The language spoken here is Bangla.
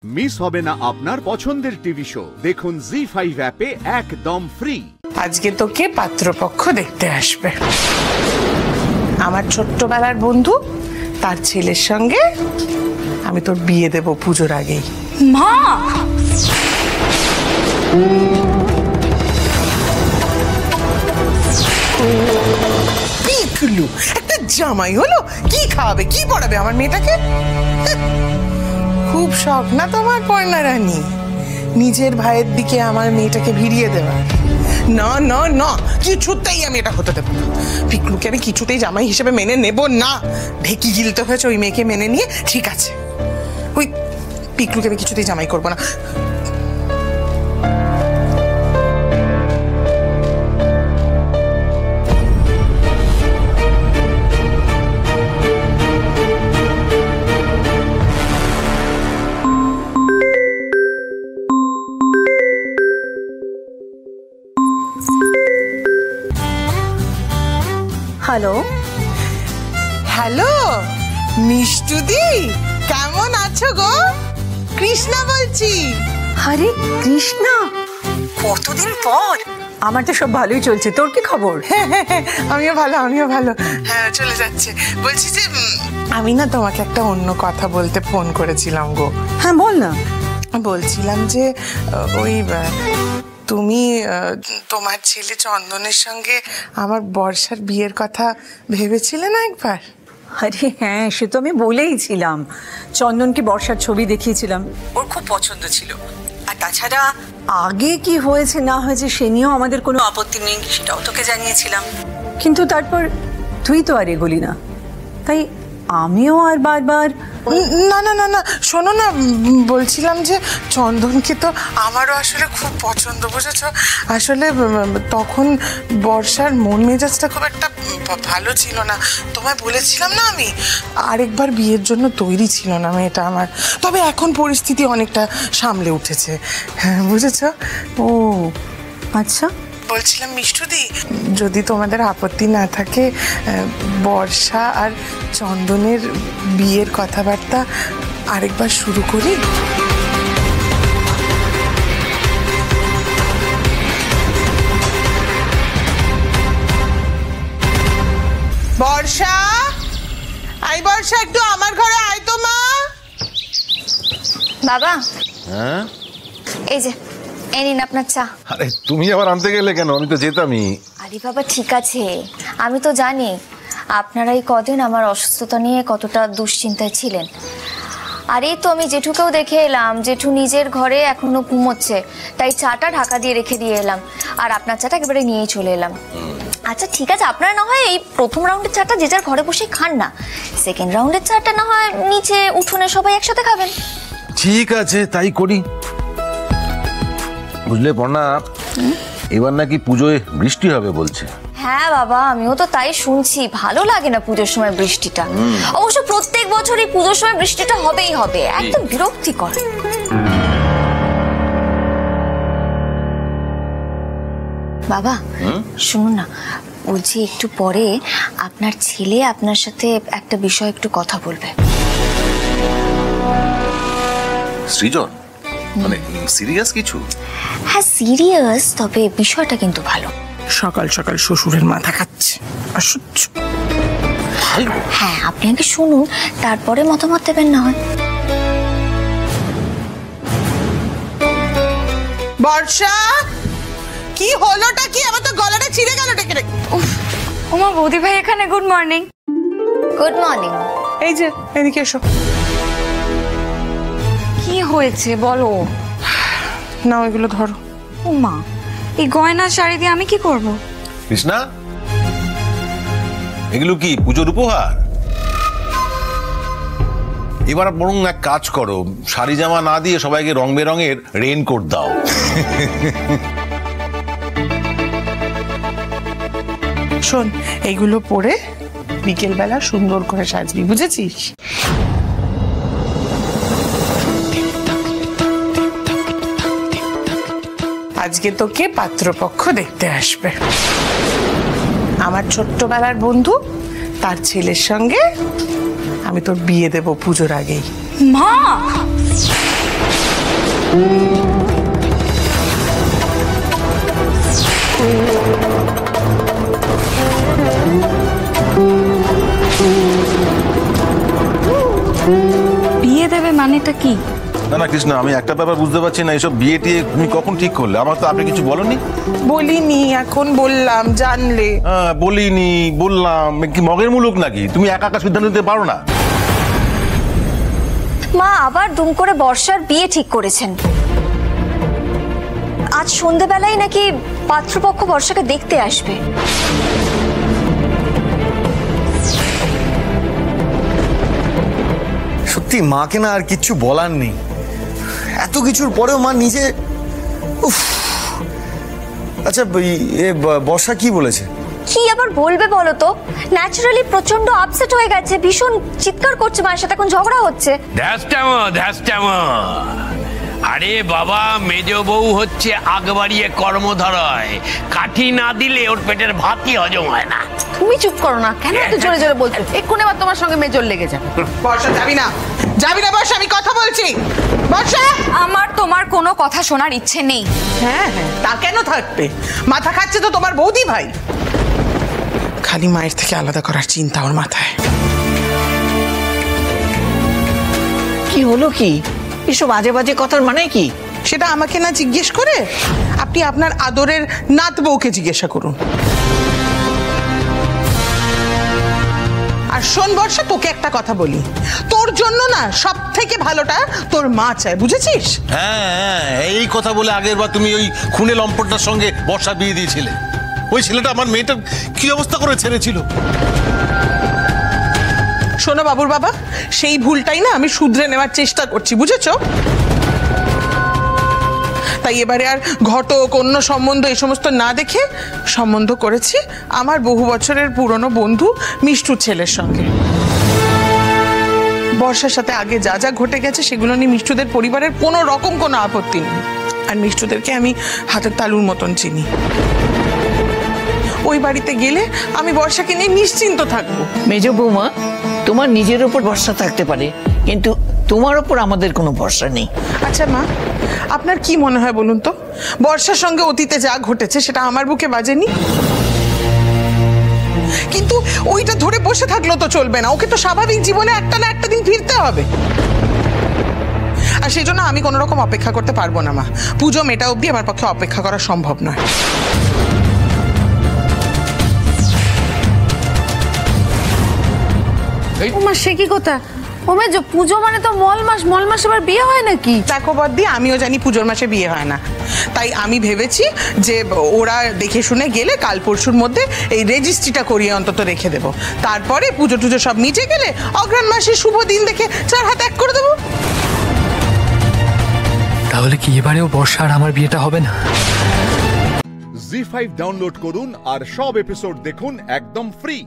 মিস হবে না আপনার পছন্দের টিভি শো। দেখুন জি5 অ্যাপে একদম ফ্রি। আজকে তোকে পাত্রপক্ষ দেখতে আসবে। আমার ছোট্টবেলার বন্ধু, তার ছেলের সঙ্গে আমি তোর বিয়ে দেব পুজোর আগেই। মা, পিকলু একটা জামাই হলো, কি খাওয়াবে কি পড়াবে আমার মেয়েটাকে? খুব শখ না তোমার পয়না রানী, নিজের ভাইয়ের দিকে আমার মেয়েটাকে ভিড়িয়ে দেওয়ার? না না না, কিছুতেই আমি এটা হতে দেবো না। পিকলুকে আমি কিছুতেই জামাই হিসেবে মেনে নেব না। ঢেকি গিলতে হয়েছে ওই মেয়েকে মেনে নিয়ে, ঠিক আছে। ওই পিকলুকে আমি কিছুতেই জামাই করবো না। হ্যালো হ্যালো মিষ্টুদি, কেমন আছো গো? কৃষ্ণা বলছি। আরে কৃষ্ণা, কতদিন পর। আমার তো সব ভালোই চলছে, তোর কি খবর? আমিও ভালো। হ্যাঁ, চলে যাচ্ছে। বলছি যে আমি না তোমাকে একটা অন্য কথা বলতে ফোন করেছিলাম গো। হ্যাঁ বল না। বলছিলাম যে ওই তুমি তোমার ছেলে চন্দনের সঙ্গে আমার বর্ষার বিয়ের কথা ভেবেছিলে না একবার? আরে হ্যাঁ, সে তো আমি বলেইছিলাম। চন্দনকে বর্ষার ছবি দেখিয়েছিলাম, ওর খুব পছন্দ ছিল। আর তাছাড়া আগে কি হয়েছে না হয়েছে সে নিয়েও আমাদের কোনো আপত্তি নেই, সেটাও তোকে জানিয়েছিলাম। কিন্তু তারপর তুই তো আর এগোলি না, তাই আমিও আর বারবার। না না না না, শোনো না, বলছিলাম যে চন্দনকে তো আমারও আসলে খুব পছন্দ, বুঝেছ? আসলে তখন বর্ষার মন মেজাজটা খুব একটা ভালো ছিল না। তোমায় বলেছিলাম না আমি, আরেকবার বিয়ের জন্য তৈরি ছিল না মেয়েটা আমার। তবে এখন পরিস্থিতি অনেকটা সামলে উঠেছে, হ্যাঁ বুঝেছ? ও আচ্ছা। বলছিলাম মিষ্টুদি, যদি তোমাদের আপত্তি না থাকে, বর্ষা আর চন্দনের বিয়ের কথাবার্তা আরেকবার শুরু করি। বর্ষা, আই বর্ষা, একটু আমার ঘরে আয় তো মা। বাবা, হ্যাঁ এই যে এই নিন আপনার চা। আরে তুমি আবার আনতে গেলে কেন? আমি তো যেতামই। আরে বাবা ঠিক আছে, আমি তো জানি আপনারা এই কদিন আমার অসুস্থতা নিয়ে কতটা দুশ্চিন্তায় ছিলেন। আর এই তো আমি জেঠুকেও দেখে এলাম, জেঠু নিজের ঘরে এখনো ঘুমোচ্ছে, তাই চাটা ঢাকা দিয়ে রেখে দিয়ে এলাম। আর আপনার চাটা একেবারে নিয়েই চলে এলাম। আচ্ছা ঠিক আছে, আপনারা না হয় এই প্রথম রাউন্ডের চাটা যে যার ঘরে বসে খান না, সেকেন্ড রাউন্ডের চাটা না হয় নিচে উঠোনে সবাই একসাথে খাবেন। ঠিক আছে, তাই করি। বুঝলে পর্ণা, এবার নাকি পুজোয় বৃষ্টি হবে বলছে। হ্যাঁ বাবা, আমিও তো তাই শুনছি। ভালো লাগে না পুজোর সময় বৃষ্টিটা। অবশ্য প্রত্যেক বছরই পুজোর সময় বৃষ্টিটা হবেই হবে, একদম বিরক্তিকর। বাবা শুনুন না, বলছি একটু পরে আপনার ছেলে আপনার সাথে একটা বিষয় একটু কথা বলবে। সৃজন, মানে সিরিয়াস কিছু? হ্যাঁ সিরিয়াস, তবে বিষয়টা কিন্তু ভালো। সকাল সকাল শ্বশুরের মাথা খাচ্ছে, অসহ্য। হ্যাঁ আপনি আগে শুনুন, তারপরে মতামত দেবেন না হয়। বর্ষা, কি হলোটা কি? আমার তো গলাটা ছিঁড়ে গেল ডেকে রে। ওমা বৌদি ভাই এখানে, গুড মর্নিং। Good morning. এই যে এদিকে এসো। কি হয়েছে বলো? না ওইগুলো ধরো। ওমা, এই গয়না শাড়ি দিয়ে আমি কি করব? কৃষ্ণা, এগুলো কি পুজোর উপহার? এবার বরং এক কাজ করো, শাড়ি জামা না দিয়ে সবাইকে রং বেরঙের রেইনকোট দাও। শোন, এইগুলো পরে বিকেল বেলা সুন্দর করে সাজবি, বুঝেছিস? আজকে তোকে পাত্রপক্ষ দেখতে আসবে। আমার ছোট্টবেলার বন্ধু, তার ছেলের সঙ্গে আমি তোর বিয়ে দেব পুজোর আগেই। মা বিয়ে দেবে মানেটা কি? না না কৃষ্ণা, আমি একটা ব্যাপার বুঝতে পারছি না, এইসব বিয়ে টিয়ে তুমি কখন ঠিক করলে? আমার তো আপনি কিছু বলেননি। বলিনি, এখন বললাম, জানলে। হ্যাঁ বলিনি, বললাম, কি মগের মুলুক নাকি? তুমি একা একা সিদ্ধান্ত নিতে পারো না? মা আবার দুম করে বর্ষার বিয়ে ঠিক করেছেন। আজ সন্ধ্যেবেলায় নাকি পাত্রপক্ষ বর্ষাকে দেখতে আসবে। সত্যি মাকে না আর কিচ্ছু বলার নেই, এত কিছুর পরেও মা নিজে। উফ। আচ্ছা বর্ষা কি বলেছে? কি আবার বলবে বলো তো? ন্যাচারালি প্রচন্ড আপসেট হয়ে গেছে, ভীষণ চিৎকার করছে, মায়ের সাথে এখন ঝগড়া হচ্ছে। আরে বাবা, মেজ বউ হচ্ছে আগ বাড়িয়ে কর্মধরায়, কাঠি না দিলে ওর পেটের ভাতই হজম হয় না। তুমি চুপ করো না, কেন এত জোরে জোরে বলছো? এক্ষুনি আবার তোমার সঙ্গে মেজর লেগে যাবে। বর্ষা যাবি না, যাবি না বর্ষা, আমি কথা বলছি। বর্ষা, আমার তোমার কোনো কথা শোনার ইচ্ছে নেই। হ্যাঁ হ্যাঁ, তা কেন থাকবে? মাথা খাচ্ছে তো তোমার বৌদি ভাই। খালি মায়ের থেকে আলাদা করার চিন্তা ওর মাথায়। কি হলো কি? এসব বাজে বাজে কথার মানে কি? সেটা আমাকে না জিজ্ঞেস করে আপনি আপনার আদরের নাত বউকে জিজ্ঞাসা করুন। আর শোন বর্ষা, তোকে একটা কথা বলি, তোর জন্য না সব থেকে ভালোটা তোর মা চায়, বুঝেছিস? হ্যাঁ, এই কথা বলে আগের বার তুমি ওই খুনে লম্পটটার সঙ্গে বর্ষা বিয়ে দিয়েছিলে। ওই ছেলেটা আমার মেয়েটার কি অবস্থা করে ছেড়েছিল। শোনো বাবুর বাবা, সেই ভুলটাই না আমি শুধরে নেওয়ার চেষ্টা করছি, বুঝেছো? তাই এবারে আর ঘটক, অন্য সম্বন্ধ এই সমস্ত না দেখে সম্বন্ধ করেছি আমার বহু বছরের পুরনো বন্ধু মিষ্টুর ছেলের সঙ্গে। বর্ষার সাথে আগে যা যা ঘটে গেছে সেগুলো নিয়ে মিষ্টুদের পরিবারের কোনো রকম কোনো আপত্তি নেই। আর মিষ্টুদেরকে আমি হাতের তালুর মতন চিনি। ওই বাড়িতে গেলে আমি বর্ষাকে নিয়ে নিশ্চিন্ত থাকবো। মেজ বৌমা, তোমার নিজের ওপর ভরসা থাকতে পারে, কিন্তু তোমার ওপর আমাদের কোনো ভরসা নেই। আচ্ছা মা, আপনার কি মনে হয় বলুন তো, বর্ষার সঙ্গে অতীতে যা ঘটেছে সেটা আমার বুকে বাজেনি? কিন্তু ওইটা ধরে বসে থাকলেও তো চলবে না, ওকে তো স্বাভাবিক জীবনে একটা না একটা দিন ফিরতে হবে। আর সেই জন্য আমি কোনো রকম অপেক্ষা করতে পারবো না মা। পুজো মেটা অবধি আমার পক্ষে অপেক্ষা করা সম্ভব নয়। ওমা, সে কি কথা? ওমা, পুজো মানে তো মল মাস আবার বিয়ে হয় নাকি? দেখো বদ্দি, আমিও জানি পুজোর মাসে বিয়ে হয় না, তাই আমি ভেবেছি যে ওরা দেখে শুনে গেলে কাল পরশুর মধ্যে এই রেজিস্ট্রিটা করিয়ে অন্তত রেখে দেবো। তারপরে পুজো টুজো সব মিটে গেলে অগ্রহণ মাসের শুভ দিন দেখে 4 হাত এক করে দেবো। তাহলে কি এবারেও বর্ষা আর আমার বিয়েটা হবে না? জি5 ডাউনলোড করুন আর সব এপিসোড দেখুন একদম ফ্রি।